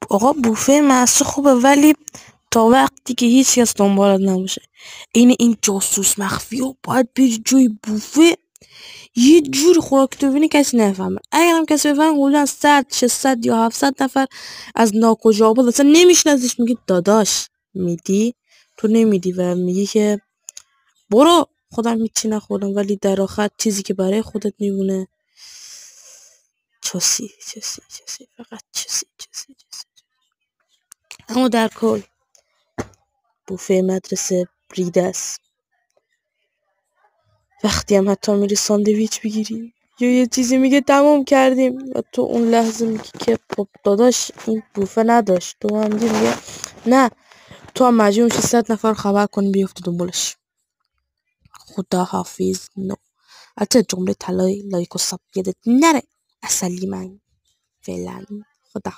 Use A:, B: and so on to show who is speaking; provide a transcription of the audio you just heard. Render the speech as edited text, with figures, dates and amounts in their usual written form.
A: آقا بوفه محض خوبه ولی تا وقتی که هیچ کس دنبالت نباشه. این جاسوس مخفی ها باید بری جای بوفه یه جور خوراک تو ببینی کسی نفهمه. اگرم کسی بفهمه حدودا 100 600 یا 700 نفر از ناکجا بود اصلا نمیشناسیش میگه داداش میدی؟ تو نمیدی و میگی که برو خودم هیچی نخوردم، ولی در آخر چیزی که برای خودت میمونه چوسی فقط چوسی. اما در کل بوفه مدرسه ریده است. وقتی هم حتی میری ساندویچ بگیری یا یه چیزی میگه تموم کردیم و تو اون لحظه میگی که خب داداش این بوفه نداشت، تو هم میگه نه، تو هم مجبور میشی 100 نفر خبر کنی بیفته دنبالش. خدا حافظ. نو حتی جمله طلای لایک و ساب یادت نره اصلی من فعلا. خدا حافظ.